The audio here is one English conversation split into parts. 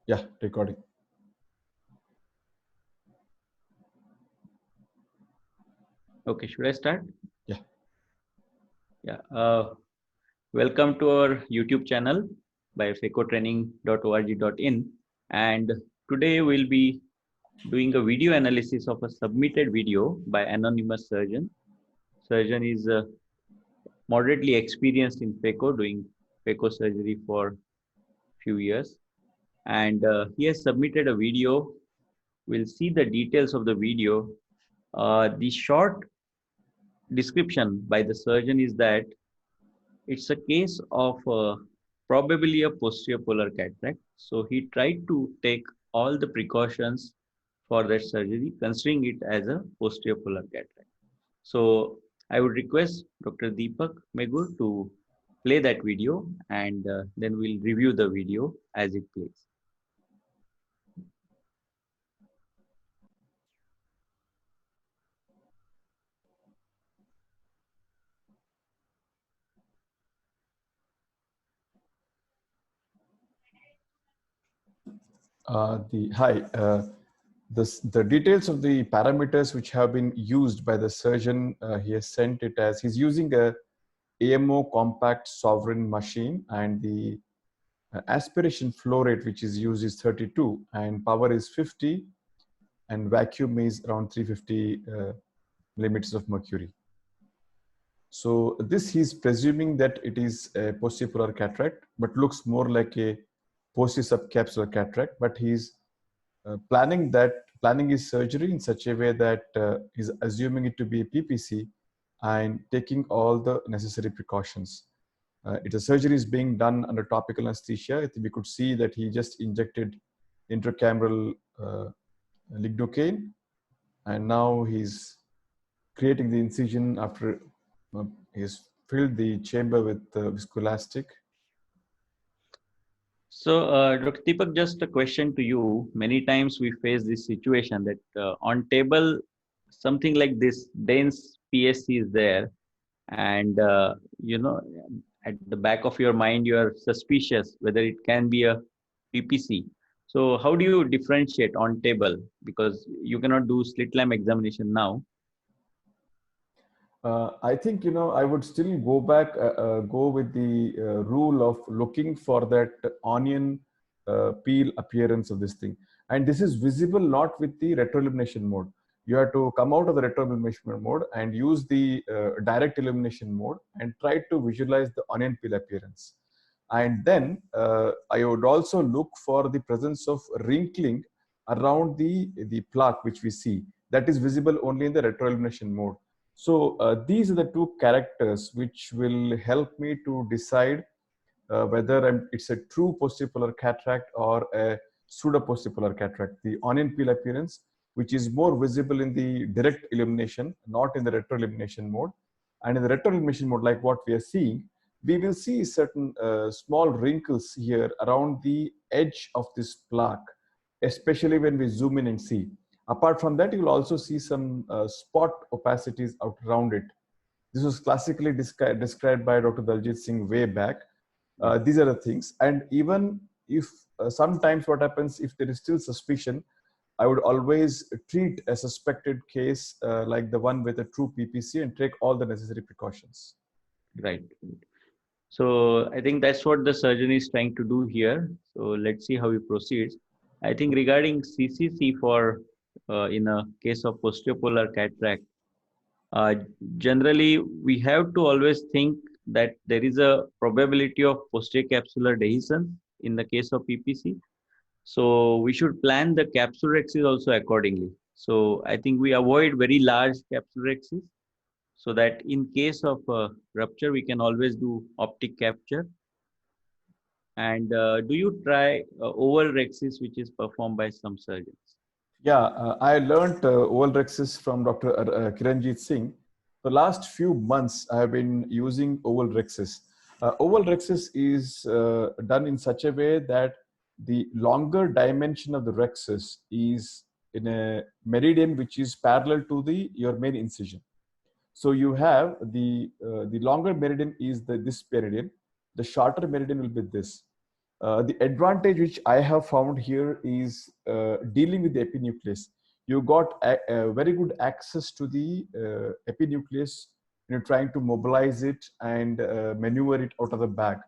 Yeah, recording. Okay, should I start? Yeah. Yeah. Welcome to our YouTube channel by fecotraining.org.in. And today we'll be doing a video analysis of a submitted video by anonymous surgeon. Surgeon is moderately experienced in FECO, doing FECO surgery for few years. And he has submitted a video. We'll see the details of the video. The short description by the surgeon is that it's a case of probably a posterior polar cataract. So he tried to take all the precautions for that surgery, considering it as a posterior polar cataract. So I would request Dr. Deepak Megur to play that video, and then we'll review the video as it plays. Hi. The details of the parameters which have been used by the surgeon, he has sent it as he's using a AMO compact sovereign machine, and the aspiration flow rate which is used is 32 and power is 50 and vacuum is around 350 millimeters of mercury. So this he's presuming that it is a posterior polar cataract, but looks more like a posterior subcapsular cataract. But he's planning his surgery in such a way that he's assuming it to be a PPC and taking all the necessary precautions. If the surgery is being done under topical anesthesia, I think we could see that he just injected intracameral lignocaine, and now he's creating the incision after he's filled the chamber with viscoelastic. So, Dr. Deepak, just a question to you. Many times we face this situation that on table, something like this dense PSC is there, and at the back of your mind, you are suspicious whether it can be a PPC. So, how do you differentiate on table? Because you cannot do slit lamp examination now. I think I would still go with the rule of looking for that onion peel appearance of this thing, and this is visible not with the retroillumination mode. You have to come out of the retroillumination mode and use the direct illumination mode and try to visualize the onion peel appearance. And then I would also look for the presence of wrinkling around the plaque which we see, that is visible only in the retroillumination mode. So these are the two characters which will help me to decide whether it's a true posterior polar cataract or a pseudo posterior polar cataract. The onion peel appearance, which is more visible in the direct illumination, not in the retroillumination mode. And in the retroillumination mode, like what we are seeing, we will see certain small wrinkles here around the edge of this plaque, especially when we zoom in and see. Apart from that, you will also see some spot opacities out around it. This was classically described by Dr. Daljit Singh way back. These are the things. And even if sometimes what happens, if there is still suspicion, I would always treat a suspected case like the one with a true PPC and take all the necessary precautions. Right. So I think that's what the surgeon is trying to do here. So let's see how he proceeds. I think regarding CCC for in a case of posterior polar cataract, uh, generally we have to always think that there is a probability of posterior capsular dehiscence in the case of PPC. So we should plan the capsulorhexis also accordingly. So I think we avoid very large capsulorhexis so that in case of rupture, we can always do optic capture. And do you try oval rhexis, which is performed by some surgeons? Yeah, I learned oval rhexis from Dr. Kiranjit Singh. The last few months, I have been using oval rhexis. Oval rhexis is done in such a way that the longer dimension of the rhexis is in a meridian which is parallel to the your main incision. So you have the longer meridian is this meridian, the shorter meridian will be this. The advantage which I have found here is dealing with the epinucleus. You got a very good access to the epinucleus when you're trying to mobilize it and maneuver it out of the bag.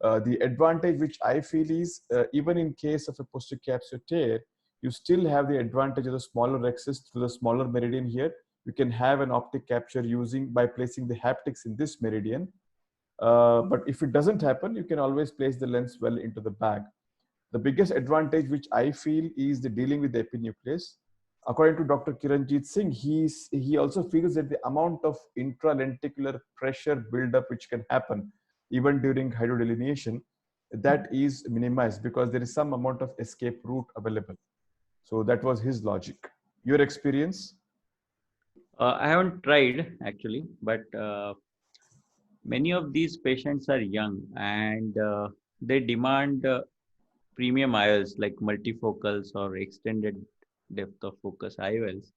The advantage which I feel is even in case of a posterior capsule tear, you still have the advantage of the smaller rexus through the smaller meridian here. You can have an optic capture using by placing the haptics in this meridian. But if it doesn't happen, you can always place the lens well into the bag. The biggest advantage which I feel is the dealing with the epinucleus. According to Dr. Kiranjit Singh, he also feels that the amount of intralenticular pressure buildup which can happen even during hydrodelineation, that is minimized because there is some amount of escape route available. So that was his logic. Your experience? I haven't tried actually, but many of these patients are young and they demand premium IOLs like multifocals or extended depth of focus IOLs.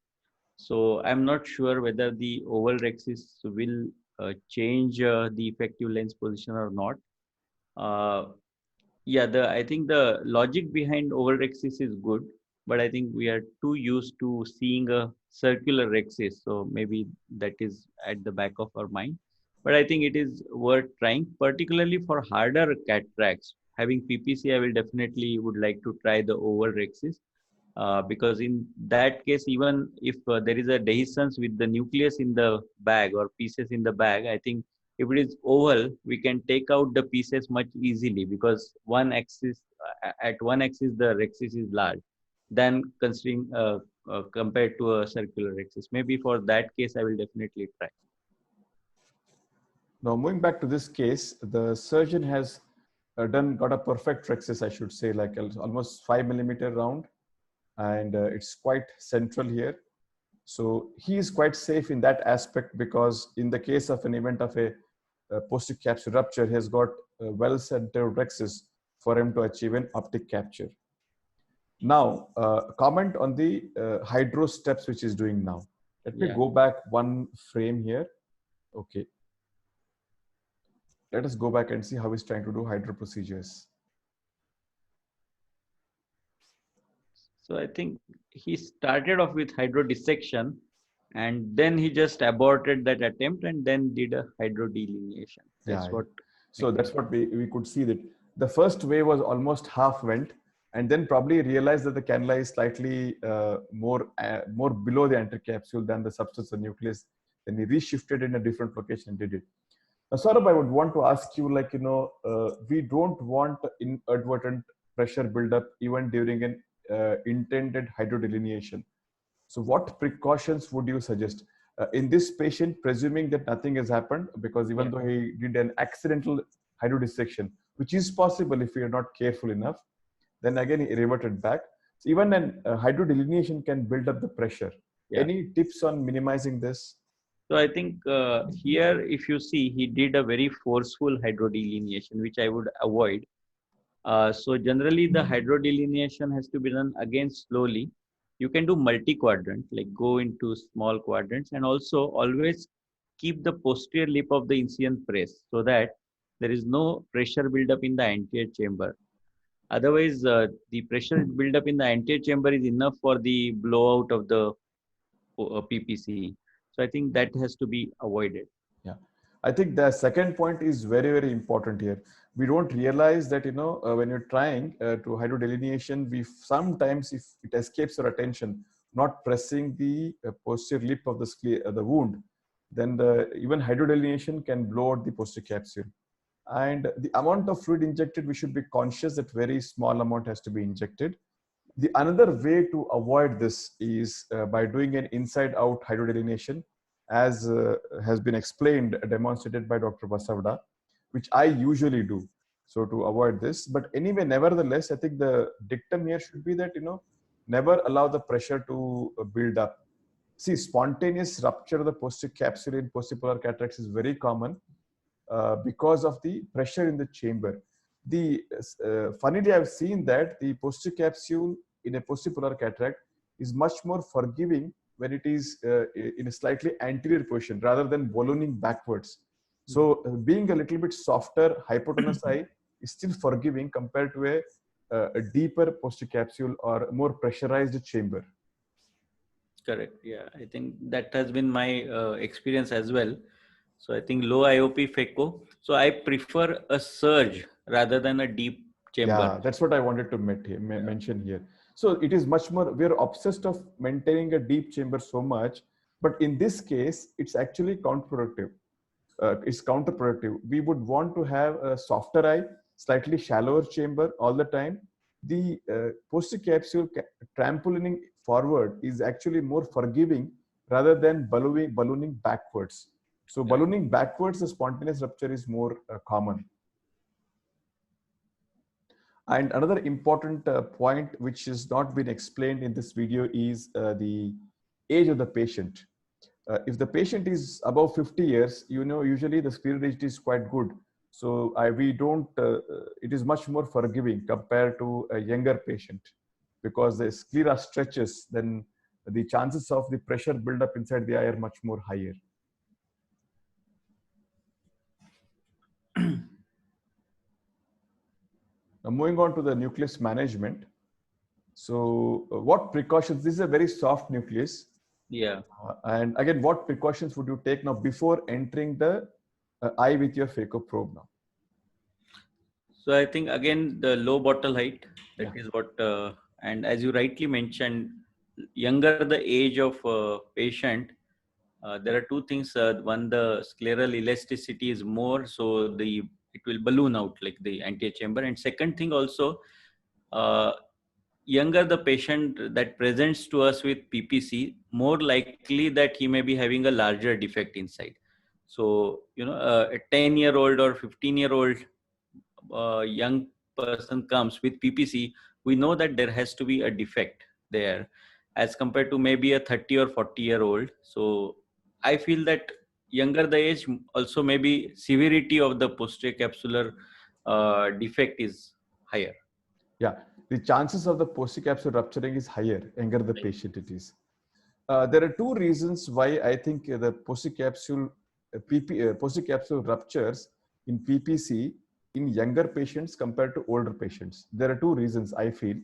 So I'm not sure whether the oval rexis will change the effective lens position or not. Yeah, I think the logic behind oval rexis is good, but I think we are too used to seeing a circular rexis, so maybe that is at the back of our mind. But I think it is worth trying, particularly for harder cataracts. Having PPC, I will definitely would like to try the oval rexis, because in that case, even if there is a dehiscence with the nucleus in the bag or pieces in the bag, I think if it is oval, we can take out the pieces much easily, because one axis, at one axis the rexis is large than considering compared to a circular rexis. Maybe for that case I will definitely try. Now moving back to this case, the surgeon has got a perfect rexis, I should say, like almost 5 mm round, and it's quite central here. So he is quite safe in that aspect, because in the case of an event of a posterior capsule rupture, he has got a well-centered rexis for him to achieve an optic capture. Now, comment on the hydro steps which is doing now. Let me go back one frame here. Okay. Let us go back and see how he's trying to do hydro procedures. So I think he started off with hydro dissection, and then he just aborted that attempt and then did a hydro delineation. That's what. So that's what we could see, that the first wave was almost half went, and then probably realized that the cannula is slightly more below the anterior capsule than the substance of nucleus. Then he reshifted in a different location and did it. Now, Saurabh, I would want to ask you, like, we don't want inadvertent pressure buildup even during an intended hydrodelineation. So what precautions would you suggest? In this patient, presuming that nothing has happened, because even though he did an accidental hydrodissection, which is possible if we are not careful enough, then again he reverted back. So even an hydrodelineation can build up the pressure. Any tips on minimizing this? So I think here, if you see, he did a very forceful hydrodelineation, which I would avoid. So generally the hydrodelineation has to be done again slowly. You can do multi-quadrant, like go into small quadrants, and also always keep the posterior lip of the incision pressed so that there is no pressure buildup in the anterior chamber. Otherwise, the pressure buildup in the anterior chamber is enough for the blowout of the PPC. So I think that has to be avoided. Yeah, I think the second point is very, very important here. We don't realize that, when you're trying to hydrodelineation, we sometimes, if it escapes your attention, not pressing the posterior lip of the wound, then even hydrodelineation can blow out the posterior capsule. And the amount of fluid injected, we should be conscious that very small amount has to be injected. The another way to avoid this is by doing an inside-out hydrodelineation, as has been explained, demonstrated by Dr. Basavada, which I usually do. So to avoid this, but anyway, nevertheless, I think the dictum here should be that, never allow the pressure to build up. See, spontaneous rupture of the posterior capsule in postipolar cataracts is very common because of the pressure in the chamber. Funnily, I've seen that the posterior capsule in a postipolar cataract is much more forgiving when it is in a slightly anterior position rather than ballooning backwards. So being a little bit softer, hypotenuse eye is still forgiving compared to a deeper posterior capsule or more pressurized chamber. Correct. Yeah, I think that has been my experience as well. So I think low IOP phaco. So I prefer a surge rather than a deep chamber. Yeah, that's what I wanted to mention here. So it is much more, we're obsessed of maintaining a deep chamber so much, but in this case, it's actually counterproductive. It's counterproductive. We would want to have a softer eye, slightly shallower chamber all the time. The posterior capsule trampolining forward is actually more forgiving rather than ballooning backwards. So ballooning backwards, the spontaneous rupture is more common. And another important point which has not been explained in this video is the age of the patient. If the patient is above 50 years, usually the scleral rigidity is quite good. So it is much more forgiving compared to a younger patient, because the sclera stretches, then the chances of the pressure buildup inside the eye are much more higher. Now moving on to the nucleus management. So what precautions, this is a very soft nucleus. Yeah. And again, what precautions would you take now before entering the eye with your phaco probe now? So I think again the low bottle height, that is what, and as you rightly mentioned, younger the age of patient, there are two things. One, the scleral elasticity is more, so it will balloon out like the anterior chamber. And second thing also, younger the patient that presents to us with PPC, more likely that he may be having a larger defect inside. So, a 10-year-old or 15-year-old young person comes with PPC, we know that there has to be a defect there as compared to maybe a 30 or 40-year-old. So I feel that younger the age, also maybe severity of the posterior capsular defect is higher. Yeah, the chances of the posterior capsule rupturing is higher, younger the patient it is. There are two reasons why I think the posterior capsule ruptures in PPC in younger patients compared to older patients. There are two reasons I feel.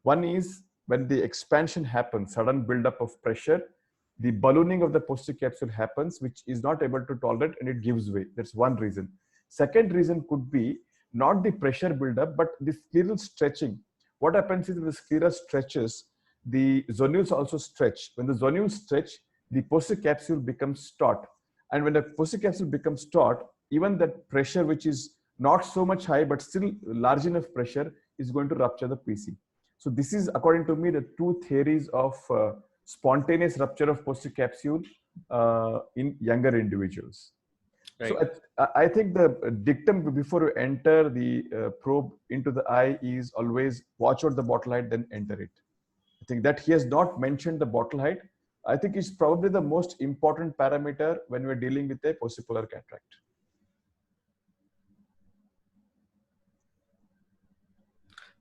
One is when the expansion happens, sudden buildup of pressure, the ballooning of the posterior capsule happens, which is not able to tolerate and it gives way. That's one reason. Second reason could be not the pressure buildup, but the scleral stretching. What happens is when the sclera stretches, the zonules also stretch. When the zonules stretch, the posterior capsule becomes taut. And when the posterior capsule becomes taut, even that pressure, which is not so much high, but still large enough pressure, is going to rupture the PC. So this is, according to me, the two theories of spontaneous rupture of posterior capsule in younger individuals. Right. So I think the dictum before you enter the probe into the eye is always watch out the bottle height, then enter it. I think that he has not mentioned the bottle height. I think it's probably the most important parameter when we're dealing with a possipolar cataract.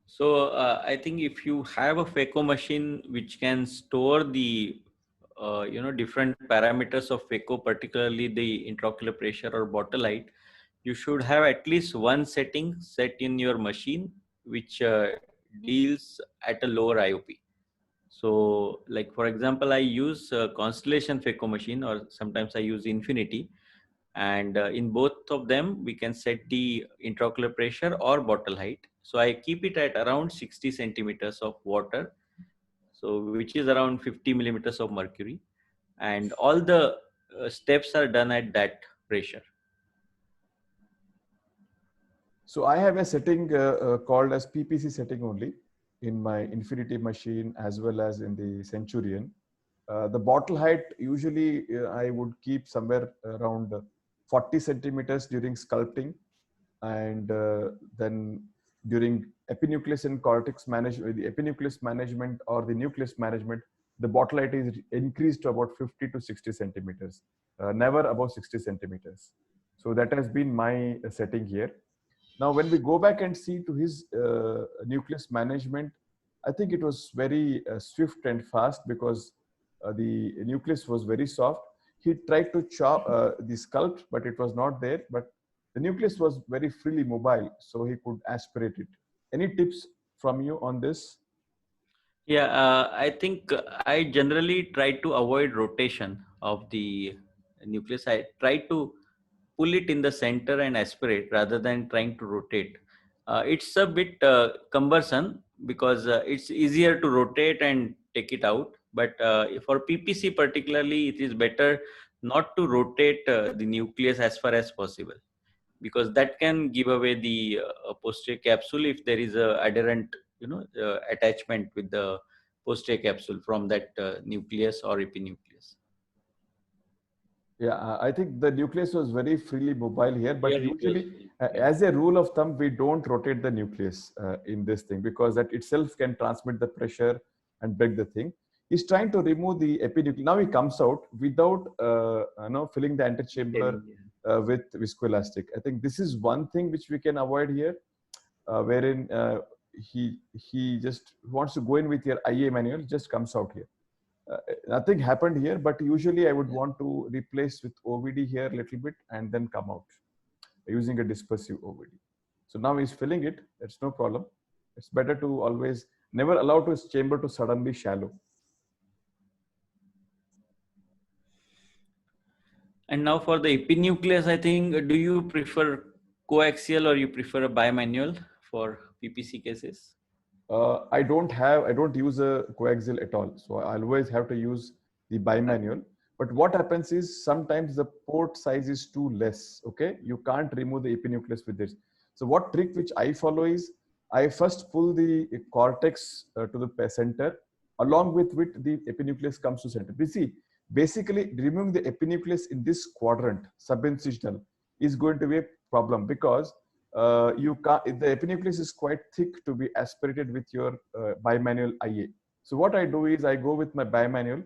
So I think if you have a phaco machine which can store the different parameters of phaco, particularly the intraocular pressure or bottle height, you should have at least one setting set in your machine which deals at a lower IOP. So like for example, I use Constellation phaco machine, or sometimes I use Infinity. And in both of them, we can set the intraocular pressure or bottle height. So I keep it at around 60 centimeters of water, so which is around 50 millimeters of mercury. And all the steps are done at that pressure. So I have a setting called as PPC setting only in my Infinity machine as well as in the Centurion. The bottle height, usually I would keep somewhere around 40 centimeters during sculpting, and then during epinucleus and cortex management, the epinucleus management or the nucleus management, the bottle height is increased to about 50 to 60 centimeters, never above 60 centimeters. So that has been my setting here. Now, when we go back and see to his nucleus management, I think it was very swift and fast, because the nucleus was very soft. He tried to chop the sculpt, but it was not there. But the nucleus was very freely mobile, so he could aspirate it. Any tips from you on this? Yeah, I think I generally try to avoid rotation of the nucleus. I try to pull it in the center and aspirate rather than trying to rotate. It's a bit cumbersome because it's easier to rotate and take it out. But for PPC particularly, it is better not to rotate the nucleus as far as possible, because that can give away the posterior capsule if there is a adherent attachment with the posterior capsule from that nucleus or epinucleus. Yeah, I think the nucleus was very freely mobile here, but Here it was. usually, as a rule of thumb, we don't rotate the nucleus in this thing, because that itself can transmit the pressure and break the thing. He's trying to remove the epinucleus. Now he comes out without, filling the antechamber with viscoelastic. I think this is one thing which we can avoid here, wherein he just wants to go in with your IA manual, just comes out here. Nothing happened here, but usually I would want to replace with OVD here a little bit and then come out using a dispersive OVD. So now he's filling it. That's no problem. It's better to always never allow his chamber to suddenly shallow. And now for the epinucleus, I think, do you prefer coaxial or you prefer a bimanual for PPC cases? I don't use a coaxial at all. So I always have to use the bimanual. But what happens is sometimes the port size is too less. Okay, you can't remove the epinucleus with this. So what trick which I follow is I first pull the cortex to the center, along with which the epinucleus comes to center. You see, basically removing the epinucleus in this quadrant, subincisional, is going to be a problem, because you can't, the epinucleus is quite thick to be aspirated with your bimanual IA. So what I do is I go with my bimanual,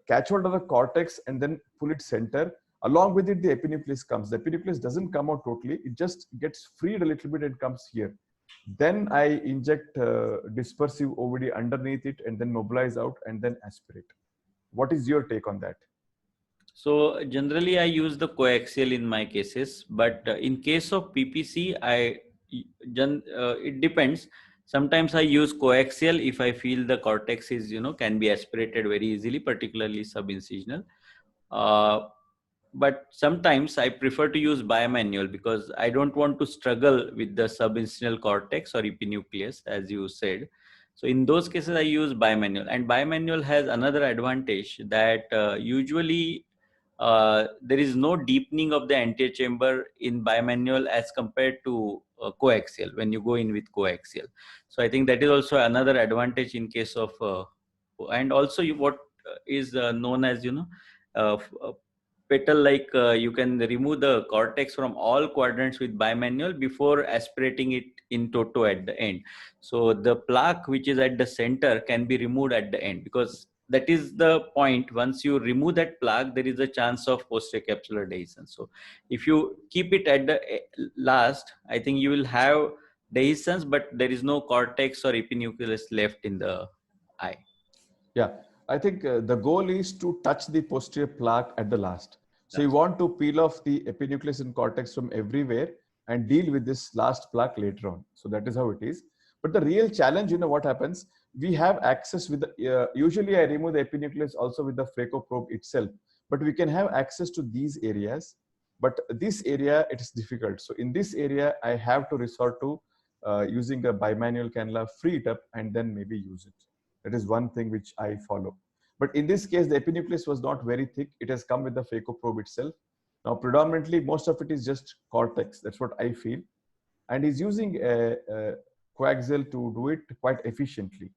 catch hold of the cortex and then pull it center. Along with it, the epinucleus comes. The epinucleus doesn't come out totally. It just gets freed a little bit and comes here. Then I inject dispersive OVD underneath it and then mobilize out and then aspirate. What is your take on that? So generally I use the coaxial in my cases, but in case of PPC, it depends. Sometimes I use coaxial if I feel the cortex is, can be aspirated very easily, particularly subincisional. But sometimes I prefer to use bimanual because I don't want to struggle with the subincisional cortex or epinucleus, as you said. So in those cases, I use bimanual, and bimanual has another advantage that usually there is no deepening of the anterior chamber in bimanual as compared to coaxial when you go in with coaxial. So I think that is also another advantage in case of, and also what is known as, petal, like you can remove the cortex from all quadrants with bimanual before aspirating it in toto at the end. So the plaque which is at the center can be removed at the end, because that is the point. Once you remove that plaque, there is a chance of posterior capsular dehiscence. So if you keep it at the last, I think you will have dehiscence, but there is no cortex or epinucleus left in the eye. Yeah, I think the goal is to touch the posterior plaque at the last. So you want to peel off the epinucleus and cortex from everywhere and deal with this last plaque later on. So that is how it is. But the real challenge, what happens? We have access with the, usually I remove the epinucleus also with the phaco probe itself, but we can have access to these areas. But this area, it is difficult. So in this area, I have to resort to using a bimanual cannula, free it up, and then maybe use it. That is one thing which I follow. But in this case, the epinucleus was not very thick. It has come with the phaco probe itself. Now, predominantly, most of it is just cortex. That's what I feel. And he's using a coaxial to do it quite efficiently.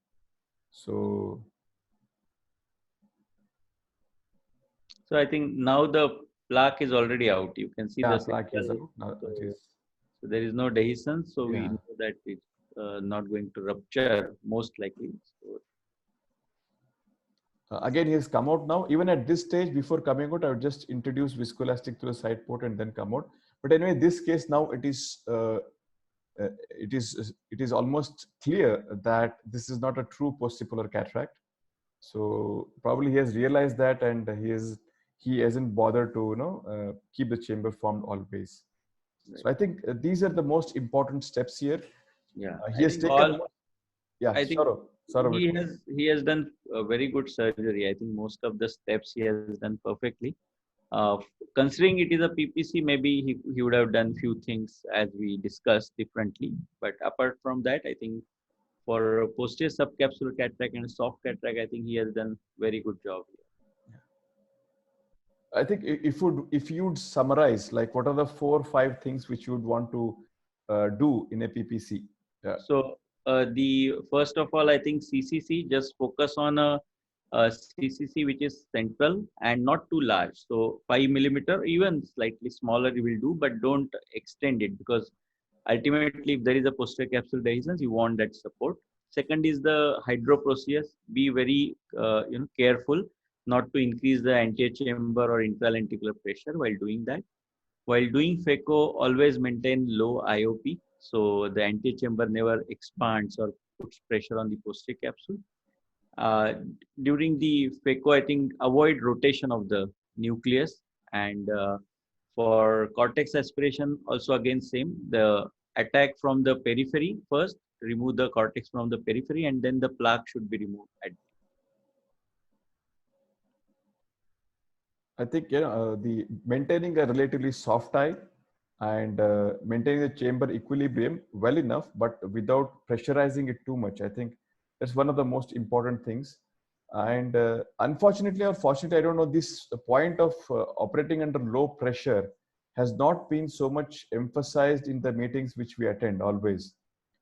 So I think now the plaque is already out. You can see the plaque is out. Now it is. So there is no dehiscence. So we know that it's not going to rupture most likely. So, again, he has come out now. Even at this stage, before coming out, I would just introduce viscoelastic to the side port and then come out. But anyway, this case now it is almost clear that this is not a true post-polar cataract. So probably he has realized that, and he hasn't bothered to keep the chamber formed always. So I think these are the most important steps here. Yeah, He I has think taken. all. Yeah, I think Saurav. he has done a very good surgery. I think most of the steps he has done perfectly. Uh, Considering it is a PPC, maybe he would have done few things as we discussed differently. But apart from that, I think for posterior subcapsular cataract and soft cataract, I think he has done very good job. I think if you'd summarize, like, what are the 4 or 5 things which you would want to do in a PPC? Yeah. So the first of all, I think CCC, just focus on a CCC which is central and not too large. So 5 mm, even slightly smaller, you will do, but don't extend it, because ultimately, if there is a posterior capsule dehiscence, you want that support. Second is the hydroproceus. Be very careful not to increase the anterior chamber or intralenticular pressure while doing that. While doing phaco, always maintain low IOP, so the anterior chamber never expands or puts pressure on the posterior capsule. Uh, During the phaco, I think avoid rotation of the nucleus, and for cortex aspiration, also again same, the attack from the periphery first, remove the cortex from the periphery, and then the plaque should be removed. I think the maintaining a relatively soft eye and maintaining the chamber equilibrium well enough, but without pressurizing it too much. I think that's one of the most important things. And unfortunately or fortunately, I don't know, this point of operating under low pressure has not been so much emphasized in the meetings which we attend always.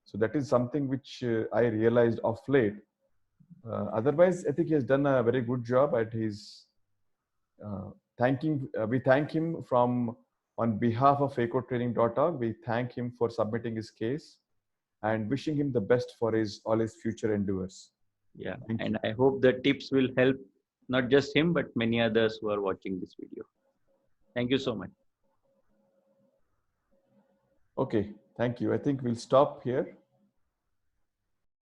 So that is something which I realized of late. Otherwise, I think he has done a very good job at his we thank him from on behalf of phacotraining.org. We thank him for submitting his case and wishing him the best for all his future endeavors. Yeah, Thank and you. I hope the tips will help not just him, but many others who are watching this video. Thank you so much. Okay, thank you. I think we'll stop here.